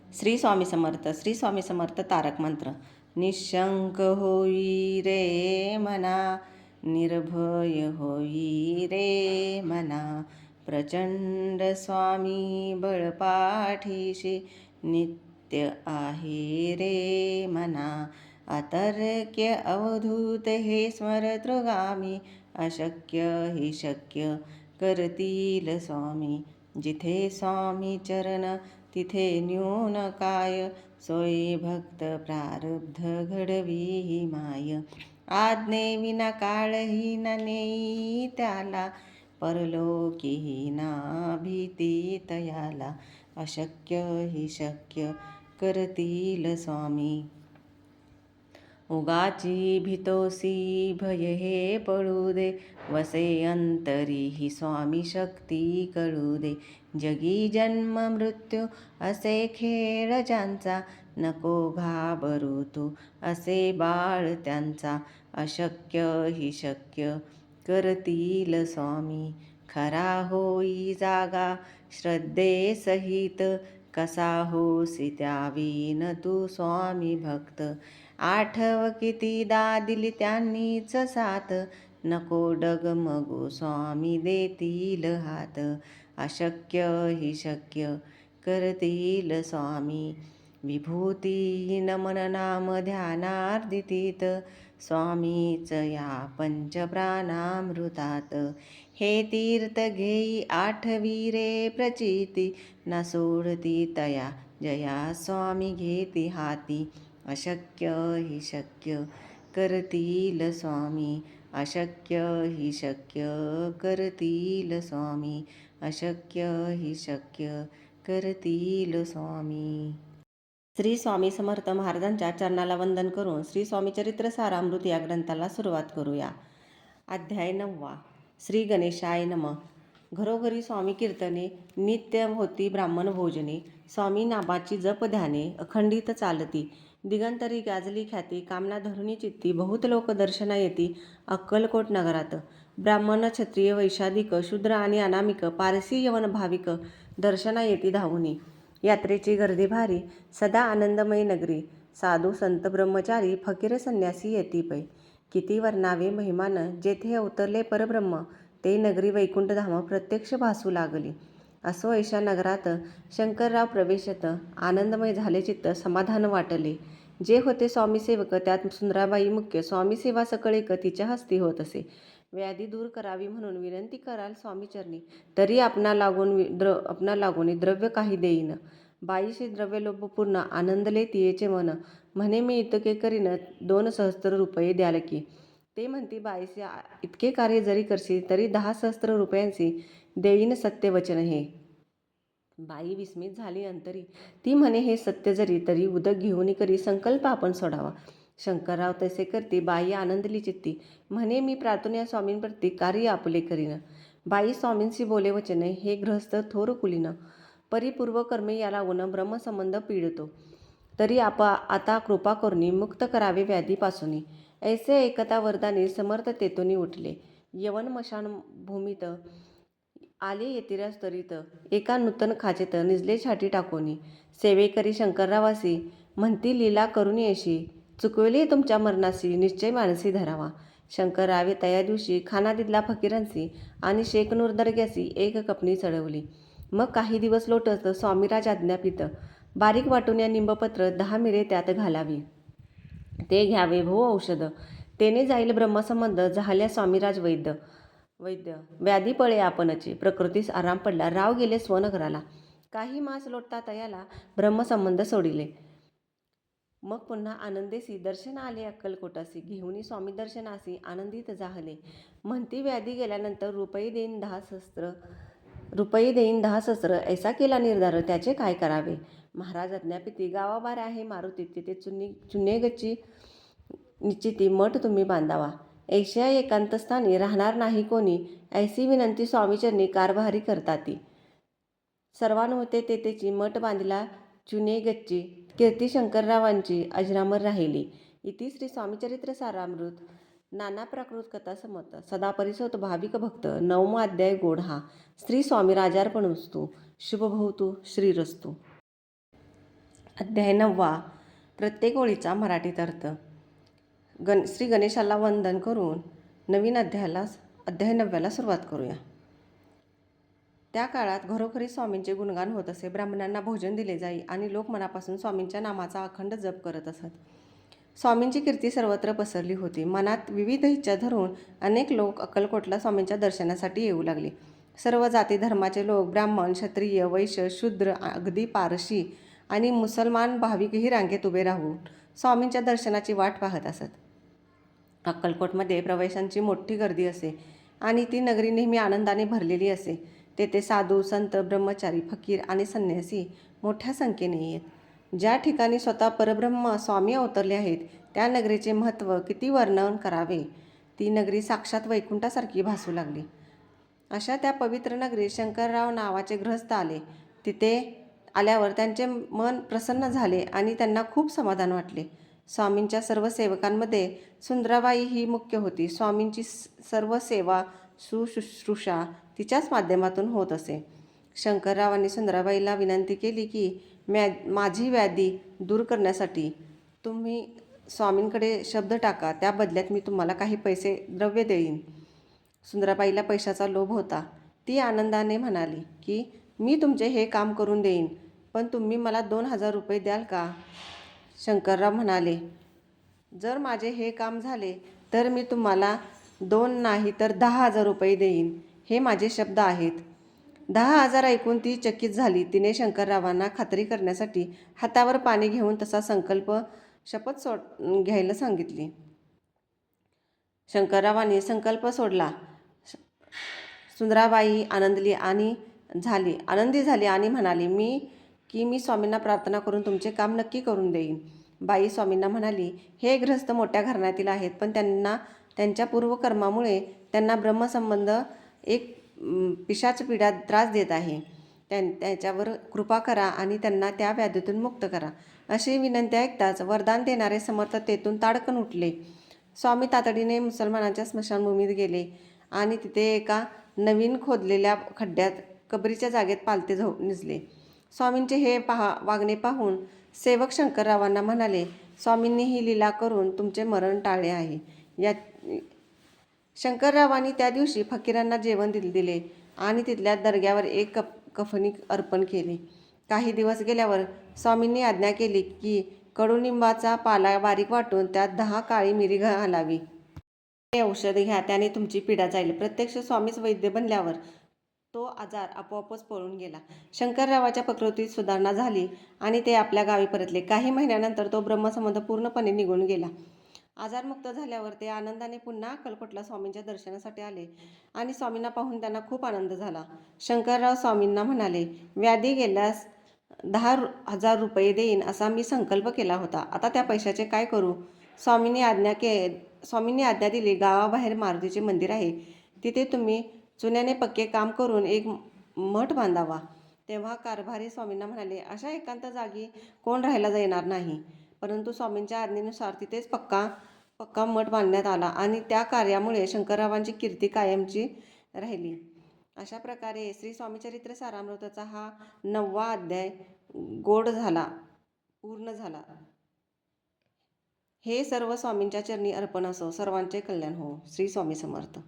श्री स्वामी समर्थ. श्री स्वामी समर्थ तारक मंत्र. निशंक होई रे मना, निर्भय होई रे मना, प्रचंड स्वामी बळपाठीशी नित्य आहे रे मना. अतर्क्य अवधूत हे स्मरतृगामी, अशक्य हि शक्य करतील स्वामी. जिथे स्वामी चरण तिथे न्यून काय, सोयी भक्त प्रारब्ध घडवी ही माय. आज्ञे विना काळही न नेई त्याला, परलोकीही ना भीती तयाला. अशक्य हि शक्य करतील स्वामी. उगाची भीतोसी भय हे पळू दे, वसे अंतरी ही स्वामी शक्ती कळू दे. जगी जन्म मृत्यू असे खेळ ज्यांचा, नको घाबरू तू असे बाळ त्यांचा. अशक्य हि शक्य करतील स्वामी. खरा होई जागा श्रद्धेसहित, कसा होसी त्यावीन तू स्वामी भक्त. आठव कितीदा दिली त्यांनीच साथ, नको डगमगू स्वामी देतील हात. अशक्य हि शक्य करतील स्वामी. विभूती नमन नाम ध्यानार्दितीत, स्वामीच या पंचप्राणामृतात. हे तीर्थ घेई आठवी रे प्रचिती, न सोडती तया जया स्वामी घेती हाती. अशक्य हि शक्य करतील स्वामी. अशक्य हि शक्य करतील स्वामी. अशक्य हि शक्य करतील स्वामी. श्री स्वामी समर्थ महाराजांच्या चरणाला वंदन करून श्री स्वामी चरित्र सारामृत या ग्रंथाला सुरुवात करूया. अध्याय 9. श्री गणेशाय नमः. घरोघरी स्वामी कीर्तने, नित्य होती ब्राह्मण भोजने. स्वामी नामाची जप ध्याने, अखंडित चालती. दिगंतरी गाजली ख्याती, कामना धरुणी चित्ती. बहुत लोक दर्शना येती अक्कलकोट नगरात. ब्राह्मण, क्षत्रिय, वैशाधिक, शूद्र आणि अनामिक, पारसी, यवन, भाविक दर्शना येती धावुनी. यात्रेची गर्दी भारी, सदा आनंदमयी नगरी. साधू संत ब्रह्मचारी, फकीर संन्यासी येती पै. किती वर्णावे महिमान, जेथे अवतरले परब्रह्म, ते नगरी वैकुंठ धाम प्रत्यक्ष भासू लागली. असो ऐशा नगरात शंकरराव प्रवेशत, आनंदमय झाले चित्त, समाधान वाटले. जे होते स्वामी सेवक, त्यात सुंदराबाई मुख्य. स्वामी सेवा सकळीक तिच्या हस्ती होत असे. व्याधी दूर करावी म्हणून विनंती कराल स्वामीचरणी, तरी आपणा लागून द्रव्य काही देईन. बाईशी द्रव्यलोभ पूर्ण, आनंदले तियेचे मन. म्हणे मी इतके करीन, 2,000 रुपये द्याल की. ते म्हणती बाईसी, इतके कार्य जरी करशील तरी 10,000 रुपयांची देईन, सत्य वचन हे. बाई विस्मित झाली अंतरी. ती म्हणे हे सत्य जरी, तरी उदक घेऊन करी संकल्प आपण सोडावा. शंकरराव तसे करती. बाई आनंदली चित्ती. म्हणे मी प्रार्थना या स्वामींप्रती कार्य आपले करीन. बाई स्वामींशी बोले वचन, हे गृहस्थ थोर कुलीन. परिपूर्व कर्मे या लागून ब्रह्मसंबंध पीडतो. तरी आता कृपा करुनी मुक्त करावे व्याधीपासूनी. ऐसे ऐकता वरदानी समर्थ तेतुनी उठले. यवन मशान भूमीत आले येतिराज तरीत, एका नूतन खाचेत निजले छाटी टाकोनी. सेवेकरी शंकररावासी, म्हणती लीला करुणी अशी, चुकविले तुमच्या मरणासी, निश्चय मानसी धरावा. शंकररावे तया दिवशी खाना दिदला फकीरांसी, आणि शेखनूर दर्ग्यासी एक कपणी चढवली. मग काही दिवस लोटत स्वामीराज आज्ञापित. बारीक वाटून या निंबपत्र 10 मिरे त्यात घालावी. ते घ्यावे भो औषध, तेने जाईल ब्रह्मसंबंध. झाल्या स्वामीराज वैद्य. व्याधी पळे आपणचे, प्रकृतीस आराम पडला. राव गेले स्वनगराला. काही मास लोटता तयाला, ब्रह्मसंबंध सोडिले. मग पुन्हा आनंदेसी दर्शन आले अक्कलकोटासी. घेऊनी स्वामी दर्शनासी आनंदित जाहले. म्हणती व्याधी गेल्यानंतर रुपये देईन 10,000. ऐसा केला निर्धार, त्याचे काय करावे. महाराज आज्ञापिती. गावाबाहेर आहे मारुती, तिथे चुन्ने गच्ची निश्चिती मठ तुम्ही बांधावा. ऐशा एकांतस्थानी राहणार नाही कोणी, ऐसी विनंती स्वामीचरणी कारभारी करताती. सर्वानुमते तेथेची मठ बांधिला चुने गच्ची. कीर्ती शंकररावांची अजरामर राहिली. इति श्री स्वामीचरित्र सारामृत. नाना प्राकृत कथा समर्थ. सदा परिसोत भाविक भक्त. 9वा अध्याय गोढा. श्री स्वामी राजार्पणोस्तु. शुभ भवतु. श्रीरस्तु. अध्याय 9. प्रत्येक ओळीचा मराठीत अर्थ. श्री गणेशाला वंदन करून नवीन अध्याय 9 सुरुवात करूया. त्या काळात घरोघरी स्वामींचे गुणगान होत असे. ब्राह्मणांना भोजन दिले जाई आणि लोक मनापासून स्वामींच्या नामाचा अखंड जप करत असत. स्वामींची कीर्ती सर्वत्र पसरली होती. मनात विविध इच्छा धरून अनेक लोक अक्कलकोटला स्वामींच्या दर्शनासाठी येऊ लागले. सर्व जाती धर्माचे लोक, ब्राह्मण, क्षत्रिय, वैश्य, शूद्र, अगदी पारशी आणि मुसलमान भाविकही रांगेत उभे राहून स्वामींच्या दर्शनाची वाट पाहत असत. अक्कलकोटमध्ये प्रवाशांची मोठी गर्दी असे आणि ती नगरी नेहमी आनंदाने भरलेली असे. तेथे साधू, संत, ब्रह्मचारी, फकीर आणि संन्यासी मोठ्या संख्येने येत. ज्या ठिकाणी स्वतः परब्रह्म स्वामी अवतरले आहेत त्या नगरीचे महत्त्व किती वर्णन करावे. ती नगरी साक्षात वैकुंठासारखी भासू लागली. अशा त्या पवित्र नगरीत शंकरराव नावाचे गृहस्थ आले. तिथे आल्यावर त्यांचे मन प्रसन्न झाले आणि त्यांना खूप समाधान वाटले. स्वामींच्या सर्व सेवकांमध्ये सुंदराबाई ही मुख्य होती. स्वामींची सर्व सेवा शुश्रूषा तिच्याच माध्यमातून होत असे. शंकररावांनी सुंदराबाईला विनंती केली की माझी व्याधी दूर करण्यासाठी तुम्ही स्वामींकडे शब्द टाका, त्या बदल्यात मी तुम्हाला काही पैसे द्रव्य देईन. सुंदराबाईला पैशाचा लोभ होता. ती आनंदाने म्हणाली की मी तुमचे हे काम करून देईन, पण तुम्ही मला 2,000 रुपये द्याल का? शंकरराव म्हणाले, जर माझे हे काम झाले तर मी तुम्हाला 2 नाही तर 10,000 रुपये देईन. हे माझे शब्द आहेत. 10,000 ऐकून ती चकित झाली. तिने शंकररावांना खात्री करण्यासाठी हातावर पाणी घेऊन तसा शपथ घ्यायला सांगितली. शंकररावांनी संकल्प सोडला. सुंदराबाई आनंदी झाली आणि म्हणाली, मी स्वामींना प्रार्थना करून तुमचे काम नक्की करून देईन. बाई स्वामींना म्हणाली, हे गृहस्थ मोठ्या घराण्यातील आहेत, पण त्यांच्या पूर्वकर्मामुळे त्यांना ब्रह्मसंबंध एक पिशाच पिढा त्रास देत आहे. त्याच्यावर कृपा करा आणि त्यांना त्या व्याधीतून मुक्त करा. अशी विनंती ऐकताच वरदान देणारे समर्थ तेथून ताडकन उठले. स्वामी तातडीने मुसलमानांच्या स्मशानभूमीत गेले आणि तिथे एका नवीन खोदलेल्या खड्ड्यात कबरीच्या जागेत पालथे निजले. स्वामींचे हे वागणे पाहून सेवक शंकररावांना म्हणाले, स्वामींनी ही लीला करून तुमचे मरण टाळले आहे. शंकररावांनी त्या दिवशी फकीरांना जेवण दिले आणि तिथल्या दर्ग्यावर एक कफनी अर्पण केले. काही दिवस गेल्यावर स्वामींनी आज्ञा केली की कडुनिंबाचा पाला बारीक वाटून त्यात 10 काळी मिरी घालावी. हे औषध घ्या, त्याने तुमची पीडा जाईल. प्रत्यक्ष स्वामीच वैद्य बनल्यावर तो आजार आपोआपच पळून गेला. शंकररावाच्या प्रकृतीत सुधारणा झाली आणि ते आपल्या गावी परतले. काही महिन्यानंतर तो ब्रह्मसंबंध पूर्णपणे निघून गेला. आजारमुक्त झाल्यावर ते आनंदाने पुन्हा अक्कलकोटला स्वामींच्या दर्शनासाठी आले आणि स्वामींना पाहून त्यांना खूप आनंद झाला. शंकरराव स्वामींना म्हणाले, व्याधी गेल्यास 10,000 रुपये देईन असा मी संकल्प केला होता. आता त्या पैशाचे काय करू? स्वामींनी आज्ञा दिली, गावाबाहेर मारुतीचे मंदिर आहे. तिथे तुम्ही चुन्याने पक्के काम करून एक मठ बांधावा. तेव्हा कारभारी स्वामींना म्हणाले, अशा एकांत जागी कोण राहायला येणार नाही. परंतु स्वामींच्या आज्ञेनुसार तिथेच पक्का मठ बांधण्यात आला आणि त्या कार्यामुळे शंकररावांची कीर्ती कायमची राहिली. अशा प्रकारे श्री स्वामीचरित्र सारामृताचा हा 9वा अध्याय पूर्ण झाला. हे सर्व स्वामींच्या चरणी अर्पण असो. सर्वांचे कल्याण हो. श्री स्वामी समर्थ.